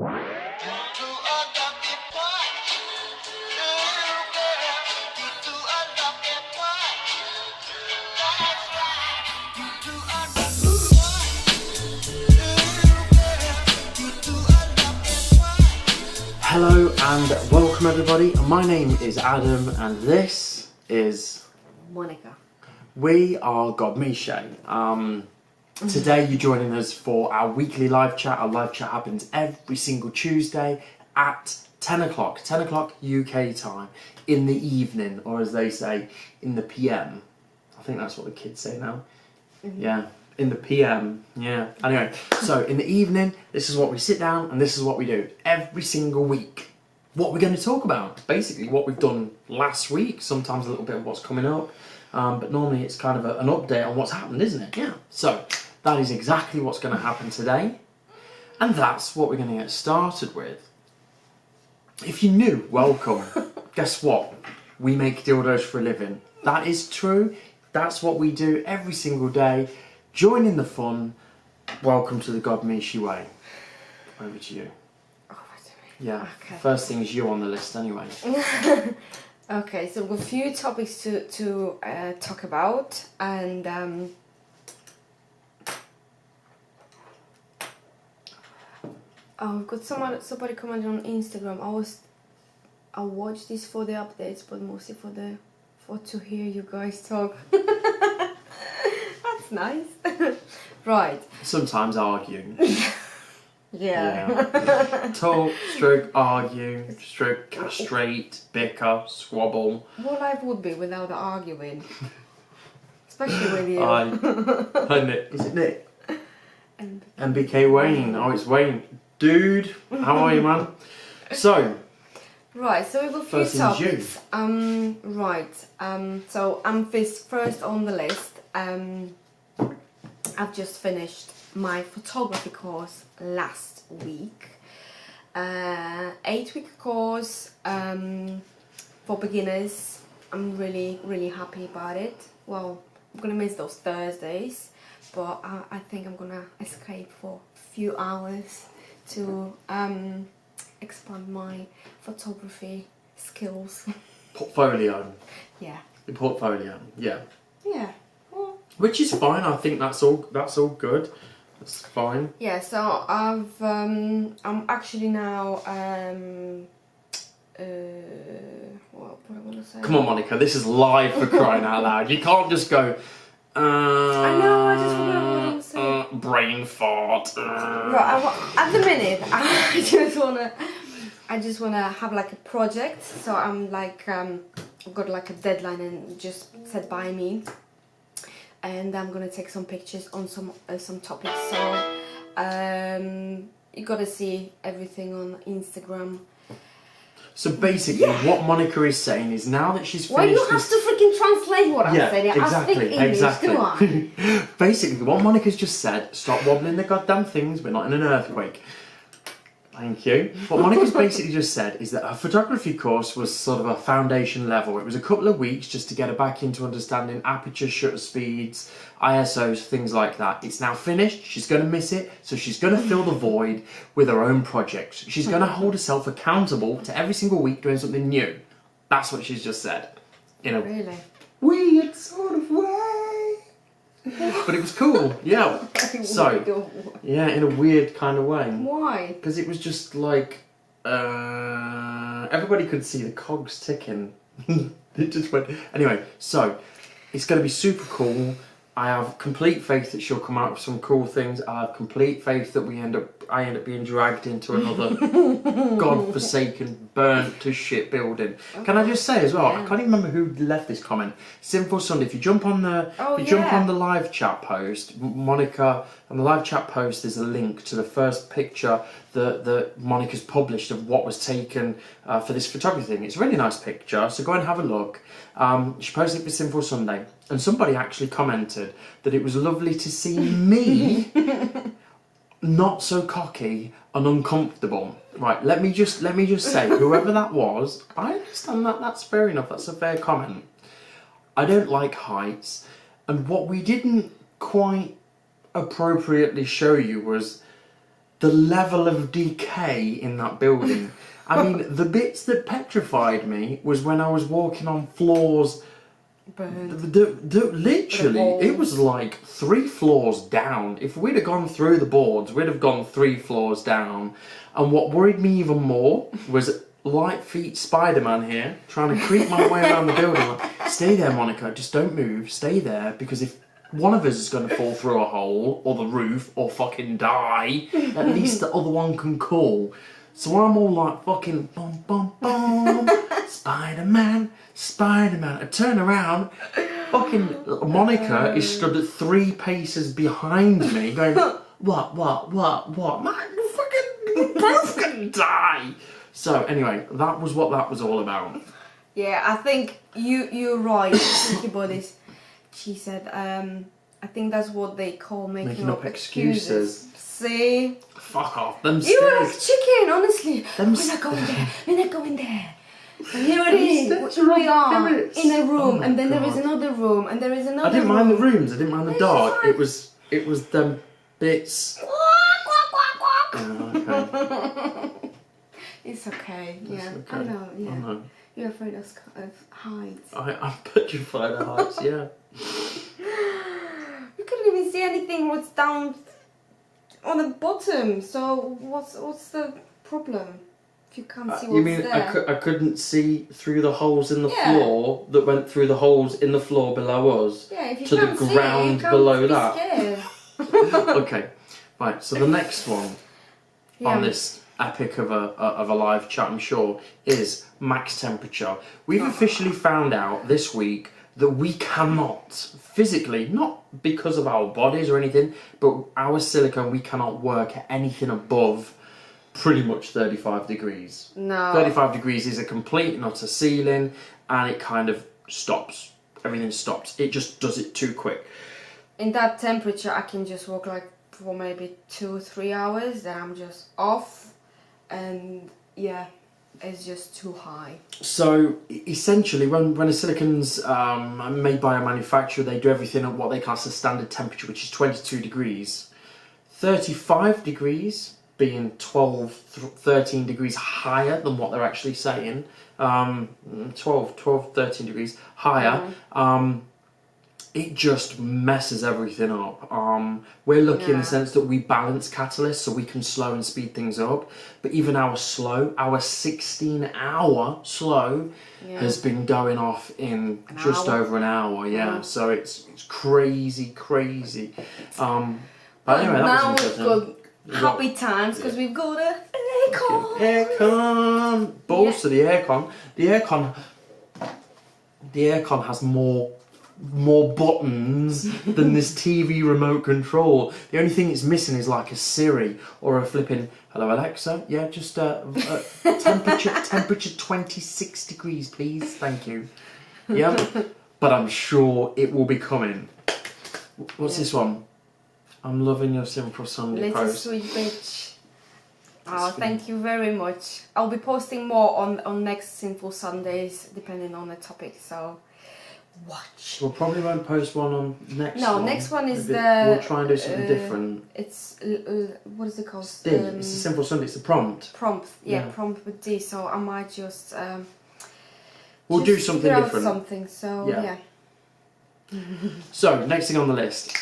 Hello and welcome everybody. My name is Adam and this is Monica. We are Godemiche. Today you're joining us for our weekly live chat. Our live chat happens every single Tuesday at 10 o'clock UK time in the evening, or as they say, in the PM. I think that's what the kids say now. Yeah, in the PM, yeah. Anyway, so in the evening, this is what we sit down and this is what we do every single week. What we're going to talk about, basically what we've done last week, sometimes a little bit of what's coming up, but normally it's kind of an update on what's happened, isn't it? Yeah. So that is exactly what's going to happen today, and that's what we're going to get started with. If you're new, welcome. Guess what? We make dildos for a living. That is true. That's what we do every single day. Join in the fun. Welcome to the Godemiche way. Over to you. Yeah, okay. First thing is you on the list anyway. Okay, so we've got a few topics to talk about, and we've got somebody commented on Instagram. I watched this for the updates, but mostly for to hear you guys talk. That's nice. Right. Sometimes argue. Yeah. Talk, stroke, argue, stroke, castrate, bicker, squabble. What life would be without arguing? Especially with you. Hi Nick. Is it Nick? MBK Wayne. Oh, it's Wayne. Dude, how are you, man? So. Right, so we've got a few topics. So I'm first on the list. I've just finished my photography course last week. 8-week course for beginners. I'm really happy about it. Well, I'm gonna miss those Thursdays, but I think I'm gonna escape for a few hours to expand my photography skills. Portfolio. Yeah. The portfolio. Yeah. Yeah. Well, which is fine. I think that's all good. That's fine. Yeah. So I'm actually now what I want to say. Come on, Monica. This is live for crying out loud. You can't just go. I know. I just want to say. Brain fart. Right. At the minute, I just wanna have like a project. So I'm like I've got like a deadline and just set by me. And I'm gonna take some pictures on some topics. So you gotta see everything on Instagram. So basically, what Monica is saying is now that she's finished. Well, you have to freaking translate what I'm saying. Exactly, I speak English, do I? Basically, what Monica's just said. Stop wobbling the goddamn things. We're not in an earthquake. Thank you. What Monica's basically just said is that her photography course was sort of a foundation level. It was a couple of weeks just to get her back into understanding aperture, shutter speeds, ISOs, things like that. It's now finished. She's going to miss it, so she's going to fill the void with her own projects. She's going to hold herself accountable to every single week doing something new. That's what she's just said. In a really weird sort of way. But it was cool, yeah. So, yeah, in a weird kind of way. Why? Because it was just like, everybody could see the cogs ticking. It just went. Anyway, so it's going to be super cool. I have complete faith that she'll come out with some cool things. I have complete faith that I end up being dragged into another godforsaken, burnt to shit building. Okay. Can I just say as well? Yeah. I can't even remember who left this comment. Sinful Sunday. If you jump on the live chat post, Monica, on the live chat post, there's a link to the first picture that Monica's published of what was taken for this photography thing. It's a really nice picture, so go and have a look. She posted it for Sinful Sunday, and somebody actually commented that it was lovely to see me not so cocky and uncomfortable. Right, let me just say, whoever that was, I understand that, that's fair enough, that's a fair comment. I don't like heights, and what we didn't quite appropriately show you was the level of decay in that building. I mean, the bits that petrified me was when I was walking on floors. Burned. Literally, it was like 3 floors down. If we'd have gone through the boards, we'd have gone 3 floors down. And what worried me even more was light feet Spider-Man here, trying to creep my way around the building. Like, stay there, Monica, just don't move, stay there, because if one of us is going to fall through a hole, or the roof, or fucking die, at least the other one can call. So I'm all like fucking bum bum bum, Spider-Man, Spider-Man. I turn around, fucking Monica is stood at 3 paces behind me, going, what, man, you both can die. So anyway, that was what that was all about. Yeah, I think you're right. Thinking about this, she said, I think that's what they call making up excuses. See? Fuck off, them You were stairs. chicken, honestly. Them We're not going there. We're not going there. And here it is. We are in a room, and then there is another room, and there is another. I didn't mind the rooms. I didn't mind the dark. It was them bits. Okay. It's okay. Yeah, okay. I know. Yeah, I know. you're afraid of heights. I'm petrified of heights. Yeah. You couldn't even see anything what's down on the bottom. So what's the problem? If you can't see what's you mean there. I couldn't see through the holes in the floor that went through the holes in the floor below us Yeah, if you to can't the see ground it, you can't below be that? Scared. Okay, right. So the next one on this epic of a live chat, I'm sure, is max temperature. We've officially found out this week that we cannot physically, not because of our bodies or anything, but our silicone, we cannot work at anything above pretty much 35 degrees. No. 35 degrees is a complete and utter ceiling, and it kind of stops. Everything stops. It just does it too quick. In that temperature, I can just work like for maybe 2-3 hours. Then I'm just off, and yeah, it's just too high. So essentially, when a silicone's made by a manufacturer, they do everything at what they class as standard temperature, which is 22 degrees. 35 degrees being 12, 13 degrees higher than what they're actually saying. 12, 13 degrees higher. It just messes everything up. We're lucky in the sense that we balance catalysts, so we can slow and speed things up. But even our 16-hour slow has been going off in just over an hour. Yeah, so it's crazy. But anyway, that was interesting. Happy times because we've got a aircon. Aircon. Balls to the aircon. The aircon has more buttons than this TV remote control. The only thing it's missing is like a Siri or a flipping hello Alexa. Yeah, just temperature 26 degrees, please. Thank you. Yeah, but I'm sure it will be coming. What's this one? I'm loving your Simple Sunday Little post. sweet bitch. Oh, thank you very much. I'll be posting more on next Simple Sundays, depending on the topic. So watch. We'll probably won't post one on next. No, next one is We'll try and do something different. It's what is it called? It's a Simple Sunday. It's a prompt. Prompt. Yeah, prompt with D. So I might just. We'll just do something figure out different. Something. So yeah. So next thing on the list.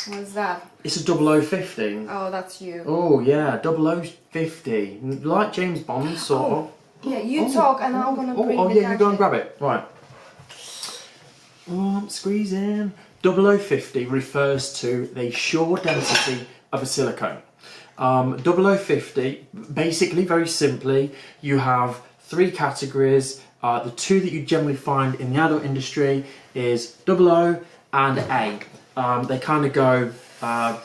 What's that? It's a 0050. Oh, that's you. Oh yeah, 0050. Like James Bond, sort of. Yeah, you talk and I'm gonna bring the you go and grab it. Right. Oh, I'm squeezing. 0050 refers to the shear density of a silicone. 0050, basically, very simply, you have 3 categories. The 2 that you generally find in the adult industry is 00 and A. They kind of go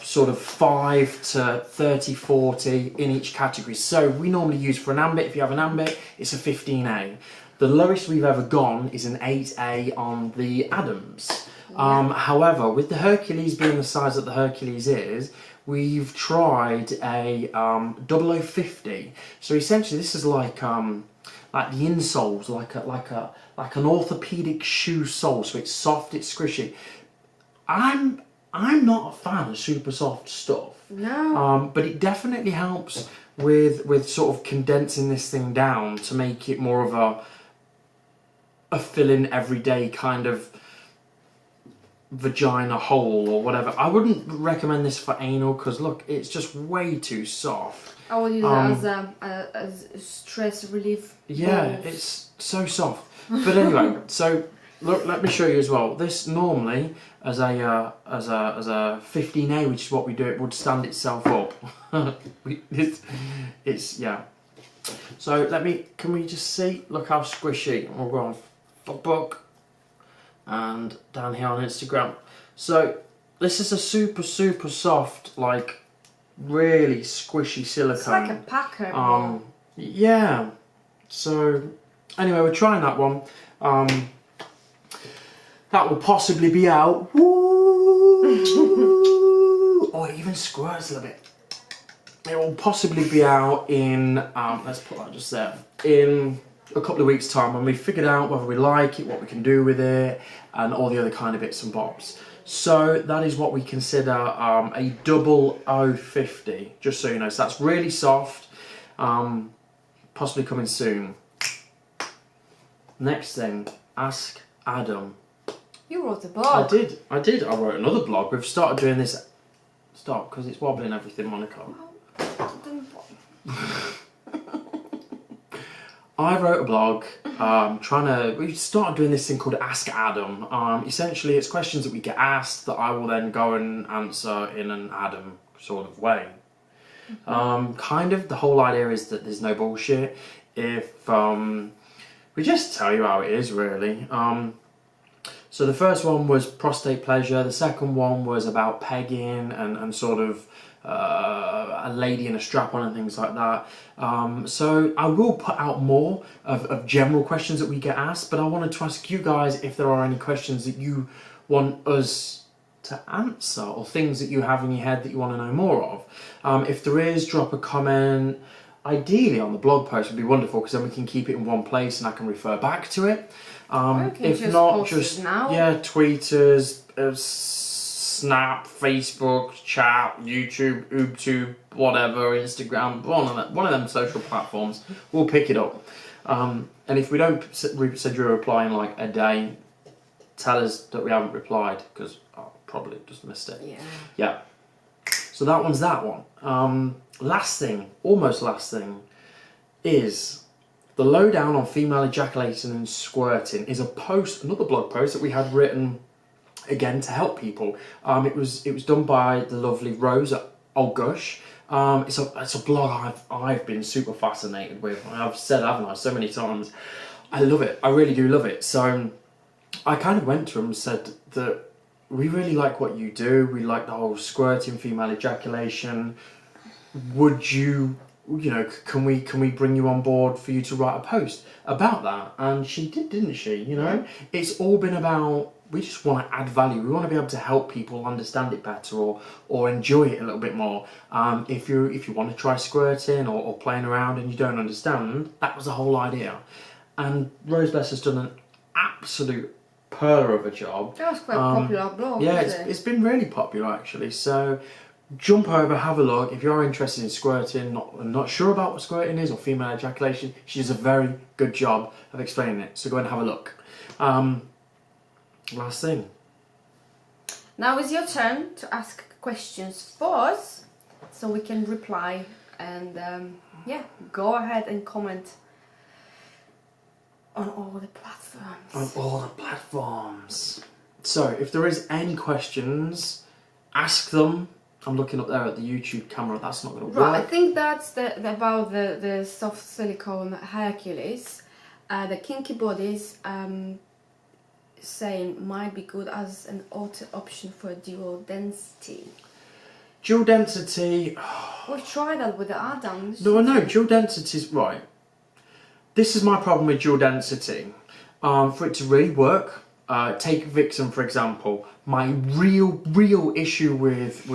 sort of 5 to 30, 40 in each category. So we normally use for an ambit, if you have an ambit, it's a 15A. The lowest we've ever gone is an 8A on the Adams. However, with the Hercules being the size that the Hercules is, we've tried a 0050. So essentially this is like the insoles, like an orthopedic shoe sole. So it's soft, it's squishy. I'm I'm not a fan of super soft stuff. No. But it definitely helps with sort of condensing this thing down to make it more of a fill-in everyday kind of vagina hole or whatever. I wouldn't recommend this for anal because look, it's just way too soft. I would use it as stress relief. Yeah, balls. it's so soft. But anyway, so look, let me show you as well. This normally, as a 15A, which is what we do, it would stand itself up. it's yeah. So can we just see? Look how squishy. We'll go on Facebook and down here on Instagram. So this is a super soft, like really squishy silicone. It's like a packer. Yeah. So anyway, we're trying that one. That will possibly be out. Woo! Oh, it even squirts a little bit. It will possibly be out in, let's put that just there, in a couple of weeks' time when we figured out whether we like it, what we can do with it, and all the other kind of bits and bobs. So that is what we consider a 0050, just so you know. So that's really soft, possibly coming soon. Next thing, Ask Adam. You wrote a blog. I did. I wrote another blog. We've started doing this. Stop, because it's wobbling everything, Monica. I wrote a blog we started doing this thing called Ask Adam. Essentially, it's questions that we get asked that I will then go and answer in an Adam sort of way. Kind of the whole idea is that there's no bullshit. If we just tell you how it is, really. So the first one was prostate pleasure. The second one was about pegging and sort of a lady in a strap-on and things like that. So I will put out more of general questions that we get asked, but I wanted to ask you guys if there are any questions that you want us to answer or things that you have in your head that you want to know more of. If there is, drop a comment. Ideally on the blog post would be wonderful because then we can keep it in one place and I can refer back to it. If just not, post just it now. yeah, tweet us, Snap, Facebook, chat, YouTube, OobTube, whatever, Instagram, one of them social platforms. We'll pick it up. And if we don't send you a reply in like a day, tell us that we haven't replied because I probably just missed it. Yeah. So that one's that one. Almost last thing, is the lowdown on female ejaculation and squirting is another blog post that we had written again to help people. It was done by the lovely Rose at Old Gush. It's a blog I've been super fascinated with. I've said, haven't I, so many times. I love it. I really do love it. So I kind of went to him and said that we really like what you do. We like the whole squirting, female ejaculation. Would you know, can we bring you on board for you to write a post about that? And she did, didn't she? You know, yeah. It's all been about, we just want to add value. We want to be able to help people understand it better or enjoy it a little bit more. If you want to try squirting or playing around and you don't understand, that was the whole idea. And Rose Bless has done an absolute pearler of a job. That was quite a popular blog. Yeah, it's been really popular actually. So jump over, have a look. If you're interested in squirting, not sure about what squirting is or female ejaculation, she does a very good job of explaining it. So go and have a look. Last thing. Now is your turn to ask questions for us, so we can reply and yeah, go ahead and comment on all the platforms. On all the platforms. So if there is any questions, ask them. I'm looking up there at the YouTube camera. That's not going to work. Right, I think that's about the soft silicone Hercules. The kinky bodies saying might be good as an auto option for dual density. Dual density. We've tried that with the Adams. No, I know. Dual density is right. This is my problem with dual density. For it to really work, take Vixen for example. My real issue with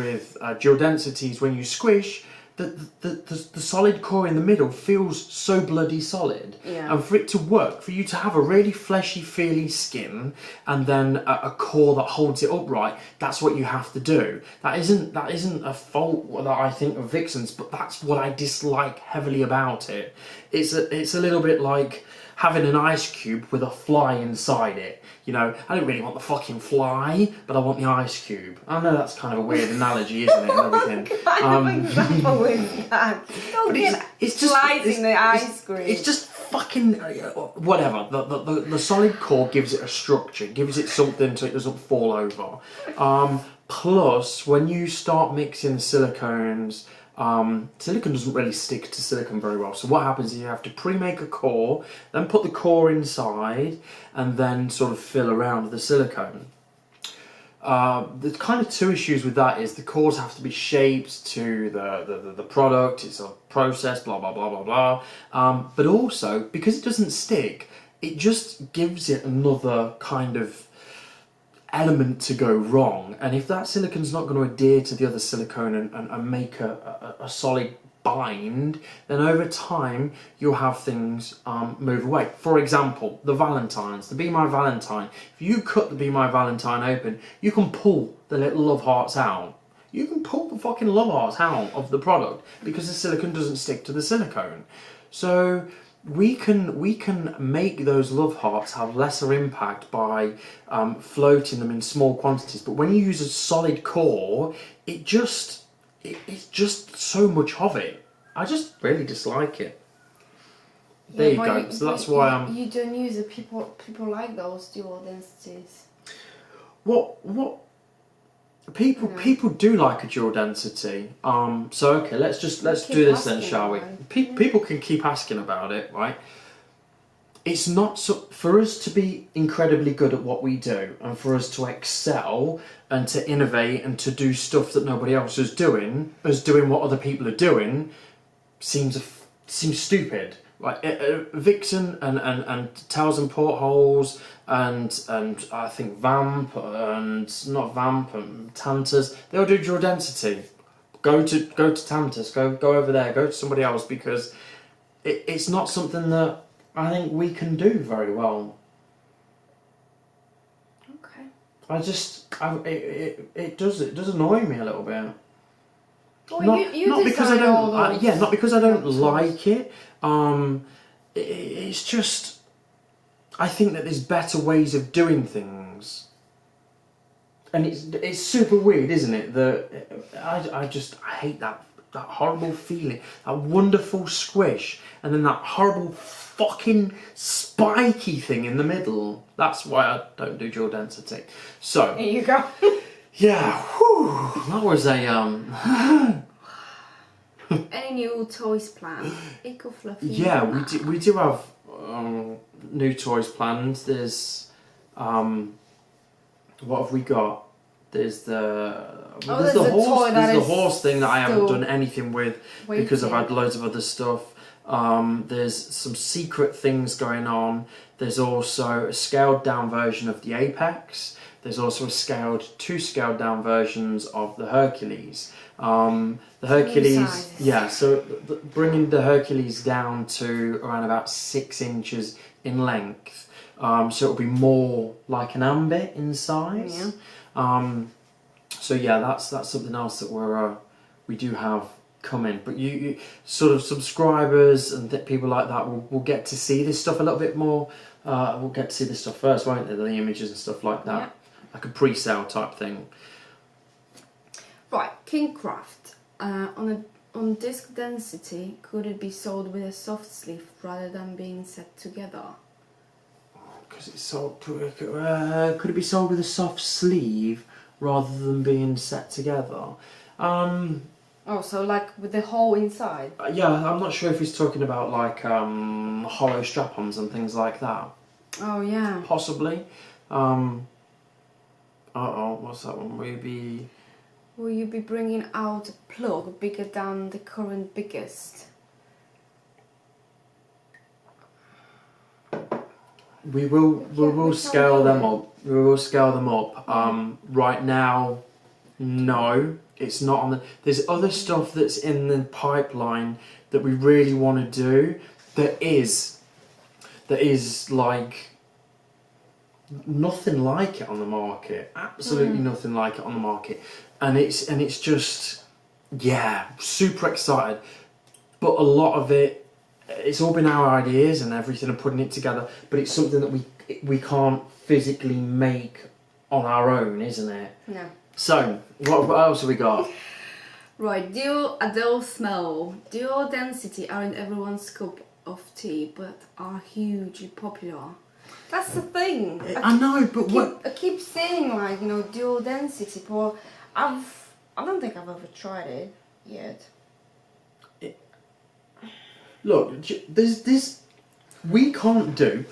dual density is when you squish, the solid core in the middle feels so bloody solid. Yeah. And for it to work, for you to have a really fleshy, feely skin and then a core that holds it upright, that's what you have to do. That isn't a fault that I think of Vixen's, but that's what I dislike heavily about it. It's a little bit like having an ice cube with a fly inside it. You know, I don't really want the fucking fly, but I want the ice cube. I know that's kind of a weird analogy, isn't it, and everything. Kind of example with that. Don't get flies in the ice cream. It's just fucking whatever. The solid core gives it a structure, gives it something so it doesn't fall over. Plus, when you start mixing silicones, silicone doesn't really stick to silicone very well. So what happens is you have to pre-make a core, then put the core inside, and then sort of fill around the silicone. The kind of two issues with that is the cores have to be shaped to the product. It's a process, blah blah blah blah blah. But also because it doesn't stick, it just gives it another kind of element to go wrong. And if that silicone's not going to adhere to the other silicone and make a solid bind, then over time you'll have things move away. For example, the Valentines, the Be My Valentine. If you cut the Be My Valentine open, you can pull the little love hearts out. You can pull the fucking love hearts out of the product because the silicone doesn't stick to the silicone. So we can make those love hearts have lesser impact by floating them in small quantities. But when you use a solid core, it's just so much of it. I just really dislike it. There you go. So that's why you don't use it. People like those dual densities. What people do like a dual density. So okay, let's do this then, shall we? People can keep asking about it, right? It's not so, for us to be incredibly good at what we do, and for us to excel and to innovate and to do stuff that nobody else is doing, us doing what other people are doing, seems stupid. Like Vixen and Tails and Portholes and I think Vamp and not Vamp and Tantas, they all do dual density. Go to Tantas, go over there, go to somebody else, because it's not something that I think we can do very well. Okay. It does annoy me a little bit. Well, not because I don't not because I don't options. like it. It's just I think that there's better ways of doing things, and it's super weird, isn't it? I hate that horrible feeling, that wonderful squish, and then that horrible fucking spiky thing in the middle. That's why I don't do dual density. So there you go. yeah, whew, that was a Any new toys planned? Eco Fluffy. Yeah, we do have new toys planned. There's what have we got? There's the horse thing that I haven't done anything with because I've had loads of other stuff. There's some secret things going on. There's also a scaled down version of the Apex. There's also two scaled down versions of the Hercules. The Hercules, yeah, so bringing the Hercules down to around about 6 inches in length. So it'll be more like an ambit in size. Yeah. So yeah, that's something else that we do have coming. But you sort of subscribers and people like that will get to see this stuff a little bit more. We'll get to see this stuff first, won't they? The images and stuff like that. Yeah. Like a pre-sale type thing. Right, Kingcraft. On disc density, could it be sold with a soft sleeve rather than being set together? Because it's sold. Could it be sold with a soft sleeve rather than being set together? Oh, so like with the hole inside? Yeah, I'm not sure if he's talking about like hollow strap-ons and things like that. Oh yeah. Possibly. What's that one? Will you be bringing out a plug bigger than the current biggest? We will scale them up. We will scale them up. Right now, no. It's not on the. There's other stuff that's in the pipeline that we really want to do. That is like nothing like it on the market. Absolutely nothing like it on the market, and it's just super excited. But a lot of it, it's all been our ideas and everything and putting it together. But it's something that we can't physically make on our own, isn't it? No. So what else have we got? Right, dual adult smell. Dual density are in everyone's cup of tea, but are hugely popular. That's the thing. I know, but I keep saying like, you know, dual density, but I don't think I've ever tried it yet. Look, there's this. We can't do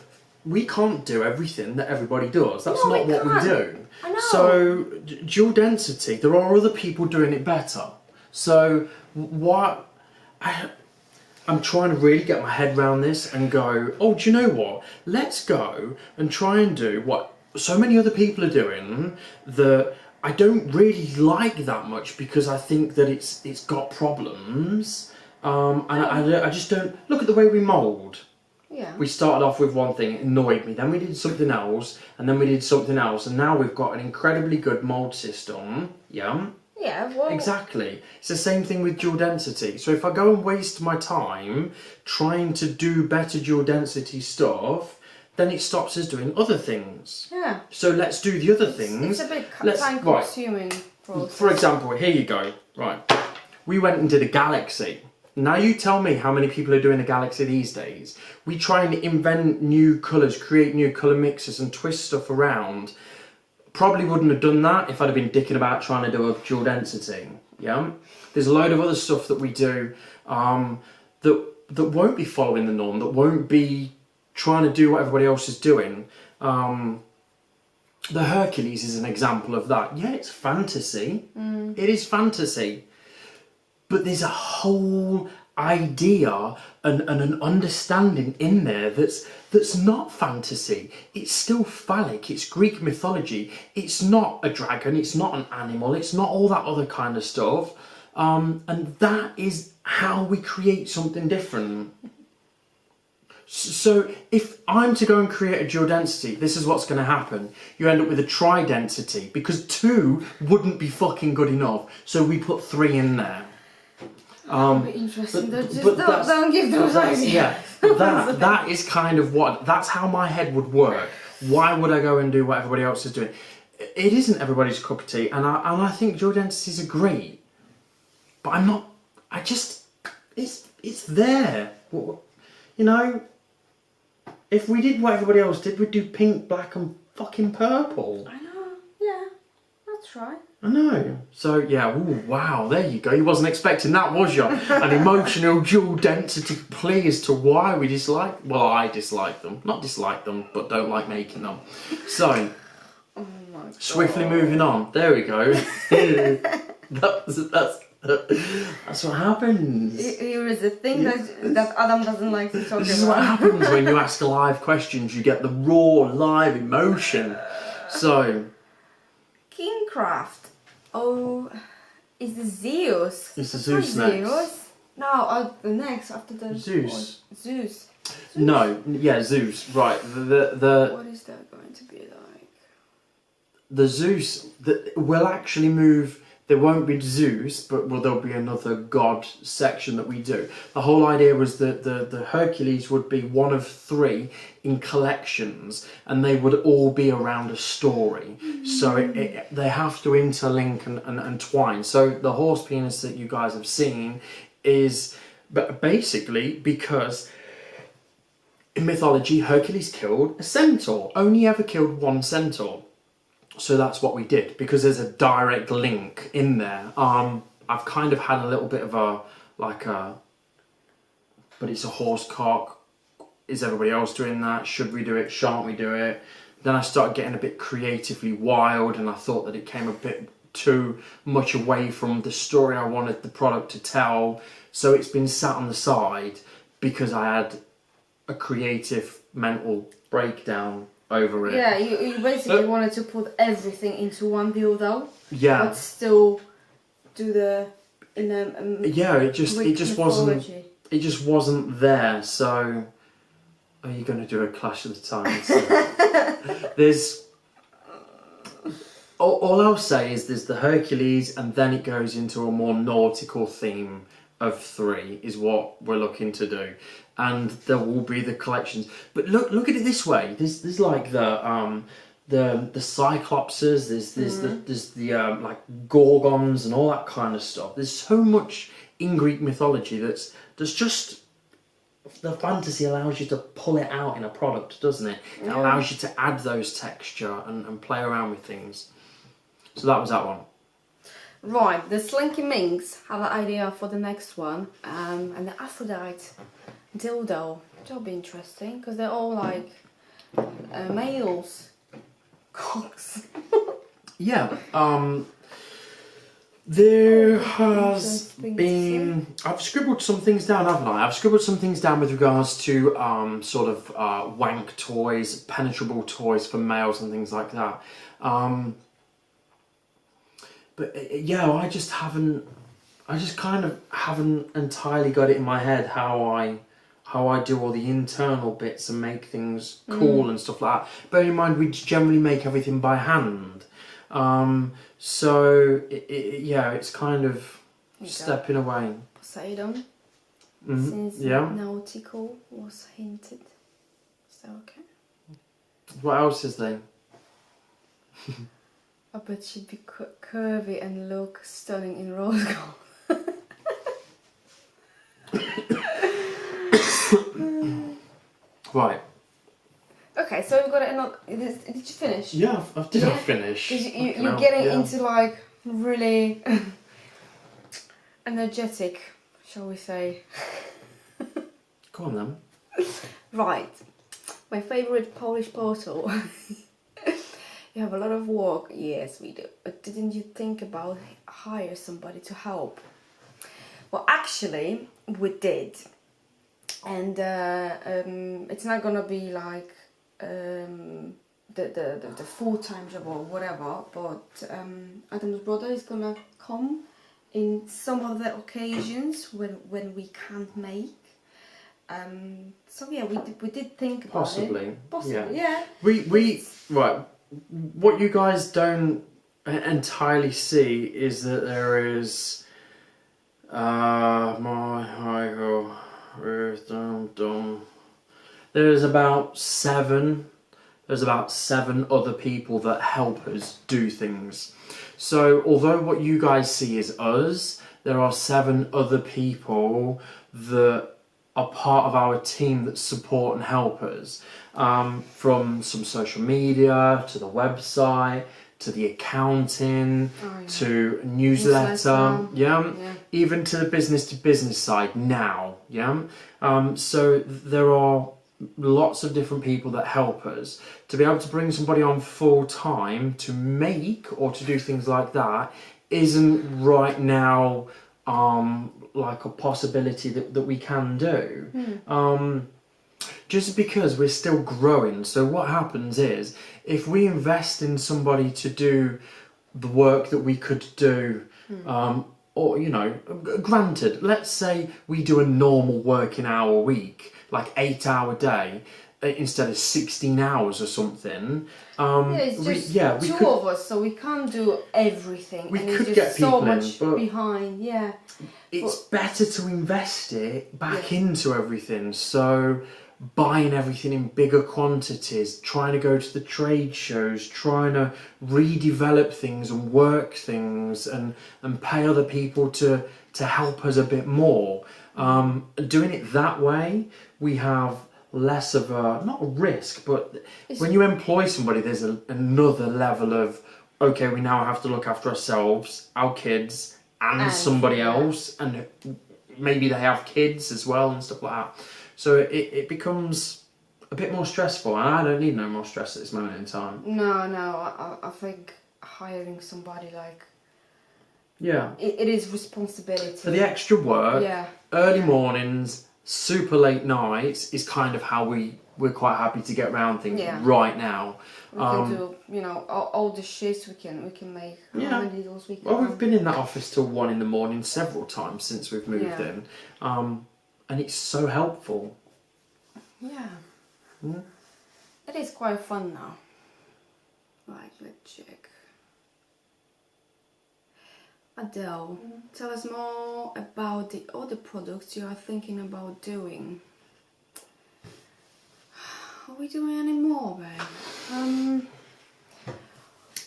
everything that everybody does. That's No, not we what we can't. do. I know. So dual density, there are other people doing it better. So what? I'm trying to really get my head around this and go, oh, do you know what? Let's go and try and do what so many other people are doing that I don't really like that much because I think that it's got problems. And I just don't look at the way we mould. Yeah. We started off with one thing, it annoyed me. Then we did something else, and then we did something else, and now we've got an incredibly good mould system. Yeah. Yeah. Well. Exactly. It's the same thing with dual density. So if I go and waste my time trying to do better dual density stuff, then it stops us doing other things. Yeah. So let's do the other things. It's a bit time-consuming process. For example, here you go. Right. We went and did a galaxy. Now you tell me how many people are doing a galaxy these days. We try and invent new colours, create new colour mixes and twist stuff around. Probably wouldn't have done that if I'd have been dicking about trying to do a dual density. Yeah, there's a load of other stuff that we do that won't be following the norm, that won't be trying to do what everybody else is doing. The Hercules is an example of that. Yeah, it's fantasy. It is fantasy. But there's a whole idea and an understanding in there that's not fantasy. It's still phallic, it's Greek mythology. It's not a dragon, it's not an animal, it's not all that other kind of stuff. And that is how we create something different. So if I'm to go and create a dual density, this is what's going to happen. You end up with a tri-density because 2 wouldn't be fucking good enough. So we put 3 in there. That'd be interesting. Don't give those ideas. Yeah, that is kind of that's how my head would work. Why would I go and do what everybody else is doing? It isn't everybody's cup of tea, and I think dual densities are great, but I'm not. I just it's there. You know, if we did what everybody else did, we'd do pink, black, and fucking purple. I know. Yeah, that's right. I know. So yeah, ooh, wow, there you go. You wasn't expecting that, was you? An emotional dual density plea as to why we dislike. Well, I dislike them. Not dislike them, but don't like making them. So, oh my God. Swiftly moving on. There we go. That's what happens. Here is the thing that Adam doesn't like to talk about. This is what happens when you ask live questions. You get the raw, live emotion. So, Kingcraft. Oh, is the Zeus? It's the Zeus next. Zeus? No, the next after the Zeus. Zeus. No, yeah, Zeus. Right. The What is that going to be like? The Zeus will actually move. There won't be Zeus, but there'll be another god section that we do. The whole idea was that the Hercules would be one of 3 in collections, and they would all be around a story. So they have to interlink and twine. So the horse penis that you guys have seen is basically because in mythology Hercules killed a centaur, only ever killed 1 centaur. So that's what we did, because there's a direct link in there. I've kind of had a little bit of but it's a horse cock. Is everybody else doing that? Should we do it? Shan't we do it? Then I started getting a bit creatively wild, and I thought that it came a bit too much away from the story I wanted the product to tell. So it's been sat on the side because I had a creative mental breakdown over it. Yeah, you basically wanted to put everything into one dildo. Yeah. But still do the yeah, it just wasn't. mythology. It just wasn't there. So, are you going to do a Clash of the Titans? There's. All I'll say is there's the Hercules, and then it goes into a more nautical theme of 3 is what we're looking to do, and there will be the collections. But look at it this way: there's like the Cyclopses, there's the like Gorgons and all that kind of stuff. There's so much in Greek mythology that's just. The fantasy allows you to pull it out in a product, doesn't it? It allows you to add those texture and play around with things. So that was that one. Right, the Slinky Minx have an idea for the next one, and the Aphrodite dildo. That'll be interesting because they're all like males, cocks. Yeah. There has been. I've scribbled some things down, haven't I? I've scribbled some things down with regards to sort of wank toys, penetrable toys for males and things like that. But yeah, I just kind of haven't entirely got it in my head how I do all the internal bits and make things cool and stuff like that. Bearing in mind, we generally make everything by hand. So yeah, it's kind of stepping away. Poseidon, since nautical was hinted. Is that okay? What else is there? I bet she'd be curvy and look stunning in rose gold. Right. Okay, so we've got another. Did you finish? Yeah, I finish. Because you're getting into like really energetic, shall we say? Go on then. Right, my favourite Polish portal. You have a lot of work. Yes, we do. But didn't you think about hire somebody to help? Well, actually, we did, and it's not gonna be like the full-time job or whatever. But Adam's brother is gonna come in some of the occasions when we can't make. So yeah, we did think about Possibly. it. Possibly, yeah. We right. What you guys don't entirely see is that there is there's about seven other people that help us do things. So although what you guys see is us, there are 7 other people that are part of our team that support and help us. From some social media, to the website, to the accounting, to newsletter, even to the business side now, so there are lots of different people that help us. To be able to bring somebody on full time to make or to do things like that isn't right now like a possibility that we can do. Just because we're still growing. So what happens is, if we invest in somebody to do the work that we could do, or, you know, granted, let's say we do a normal working hour week, like 8-hour day, instead of 16 hours or something. It's just we two of us, so we can't do everything. We and could it's get just people so much in, but behind, it's better to invest it back into everything. So buying everything in bigger quantities, trying to go to the trade shows, trying to redevelop things and work things and pay other people to help us a bit more. Doing it that way, we have less of a, not a risk, but when you employ somebody, there's another level of, okay, we now have to look after ourselves, our kids, and somebody else, and maybe they have kids as well and stuff like that. So it becomes a bit more stressful, and I don't need no more stress at this moment in time. No, I think hiring somebody like... Yeah. It is responsibility. For the extra work, early mornings, super late nights is kind of how we're quite happy to get around things right now. We can do, you know, all the shifts we can make. How many deals we can Well, we've been in that office till 1 in the morning several times since we've moved in, and it's so helpful. Yeah. It is quite fun now. Right, let's check. Adele, tell us more about the other products you are thinking about doing. Are we doing any more, babe?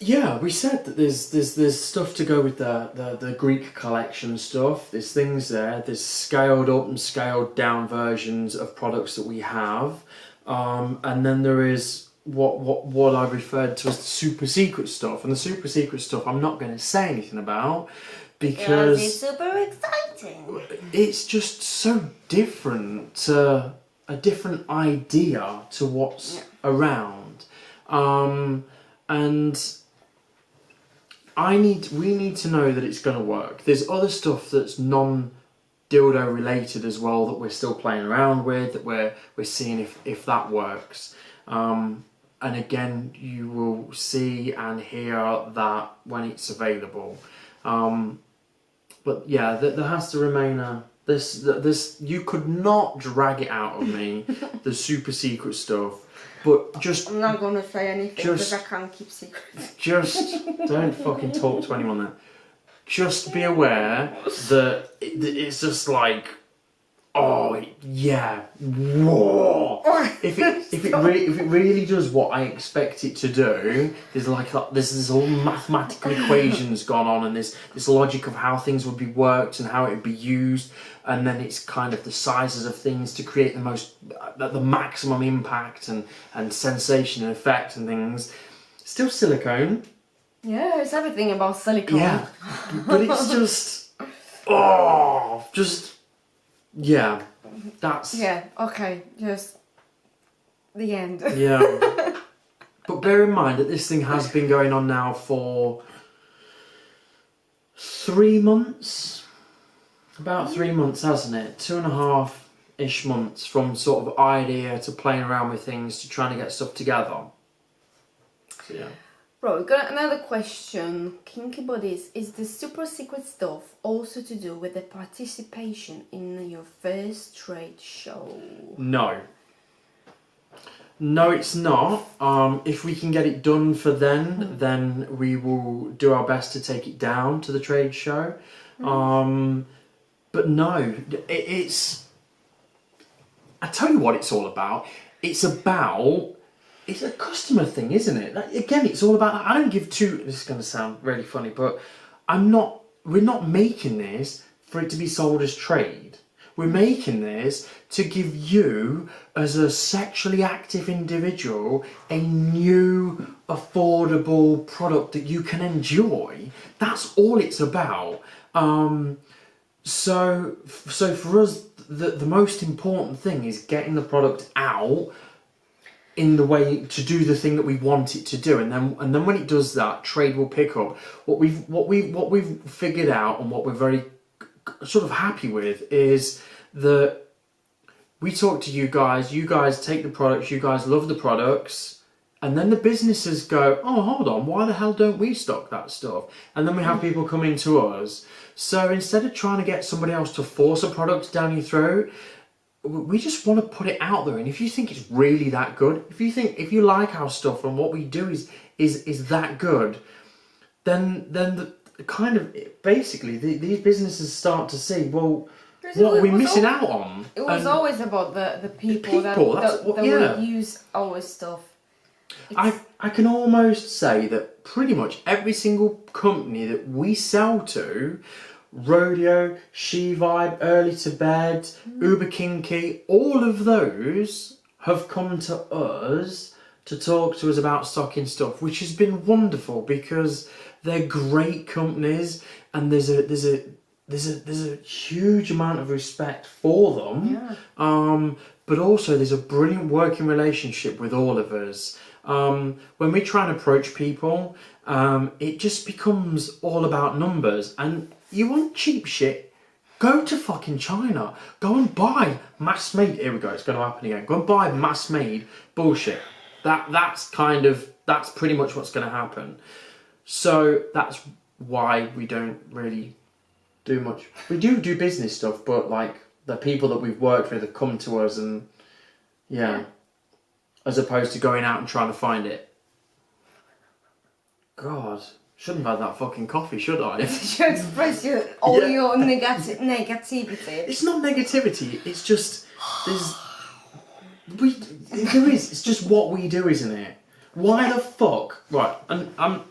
Yeah, we said that there's stuff to go with the Greek collection stuff. There's things there. There's scaled up and scaled down versions of products that we have, and then there is what I referred to as the super secret stuff. And the super secret stuff I'm not going to say anything about because it's super exciting. It's just so different to a different idea to what's around, and we need to know that it's going to work. There's other stuff that's non-dildo related as well that we're still playing around with, that we're seeing if that works. And again, you will see and hear that when it's available. But yeah, there has to remain this. You could not drag it out of me, the super secret stuff. But just... I'm not going to say anything because I can't keep secrets. Just don't fucking talk to anyone then. Just be aware that it's just like, oh yeah, whoa. If it really does what I expect it to do, there's this all mathematical equations gone on, and this logic of how things would be worked and how it would be used, and then it's kind of the sizes of things to create the maximum impact and sensation and effect and things. Still silicone. Yeah, it's everything about silicone. Yeah, but it's just yeah, that's... Yeah, okay, just the end. Yeah. But bear in mind that this thing has been going on now for 3 months. About 3 months, hasn't it? 2.5-ish months from sort of idea to playing around with things to trying to get stuff together. So, yeah. Right, we've got another question. Kinky Bodies, is the super secret stuff also to do with the participation in your first trade show? No. No, it's not. If we can get it done for then we will do our best to take it down to the trade show. But no, it's... I tell you what it's all about. It's a customer thing, isn't it? Again, it's all about... I don't give two... This is going to sound really funny, but we're not making this for it to be sold as trade. We're making this to give you, as a sexually active individual, a new, affordable product that you can enjoy. That's all it's about. So for us, the most important thing is getting the product out in the way to do the thing that we want it to do, and then when it does that, trade will pick up. What we've figured out, and what we're very sort of happy with, is that we talk to you guys take the products, you guys love the products, and then the businesses go, oh, hold on, why the hell don't we stock that stuff? And then we have people coming to us. So instead of trying to get somebody else to force a product down your throat, we just want to put it out there. And if you think it's really that good, if you like our stuff and what we do is that good, then the kind of basically these businesses start to see, well, what are we missing out on? It was always about the people that would use our stuff. I can almost say that pretty much every single company that we sell to, Rodeo, She Vibe, Early to Bed, Uber Kinky, all of those have come to us to talk to us about stocking stuff, which has been wonderful because they're great companies, and there's a huge amount of respect for them. Yeah. But also there's a brilliant working relationship with all of us. When we try and approach people, it just becomes all about numbers, and you want cheap shit, Go to fucking China. Go and buy mass-made. Here we go. It's going to happen again. Go and buy mass-made bullshit. That's pretty much what's going to happen. So that's why we don't really do much. We do business stuff, but like the people that we've worked with have come to us, and yeah, as opposed to going out and trying to find it. God. Shouldn't have had that fucking coffee, should I? You express your negativity. It's not negativity. It's just it's just what we do, isn't it? Why the fuck? Right, and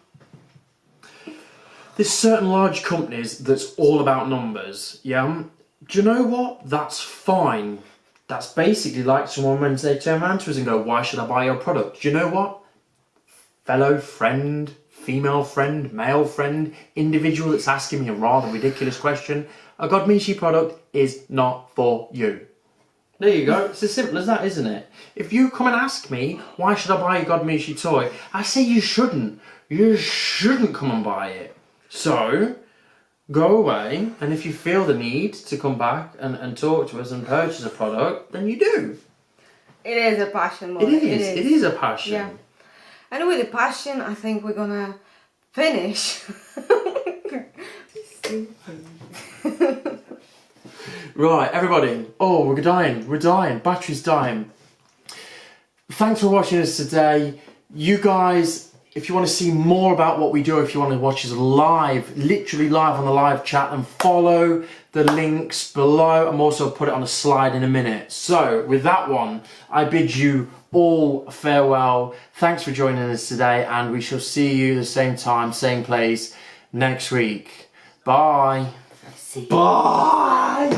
there's certain large companies that's all about numbers. Yeah. Do you know what? That's fine. That's basically like someone when they turn around to us and go, "Why should I buy your product?" Do you know what? Fellow friend. Female friend, male friend, individual that's asking me a rather ridiculous question, a Godemiche product is not for you. There you go. It's as simple as that, isn't it? If you come and ask me, why should I buy a Godemiche toy? I say you shouldn't. You shouldn't come and buy it. So, go away, and if you feel the need to come back and talk to us and purchase a product, then you do. It is a passion, Molly. It is a passion. Yeah. And with the passion, I think we're gonna finish. Right, everybody. Oh, we're dying. Battery's dying. Thanks for watching us today. You guys, if you want to see more about what we do, if you want to watch us live, literally live on the live chat, and follow the links below. I'm also put it on a slide in a minute. So, with that one, I bid you all farewell. Thanks for joining us today, and we shall see you the same time, same place next week. Bye. Bye.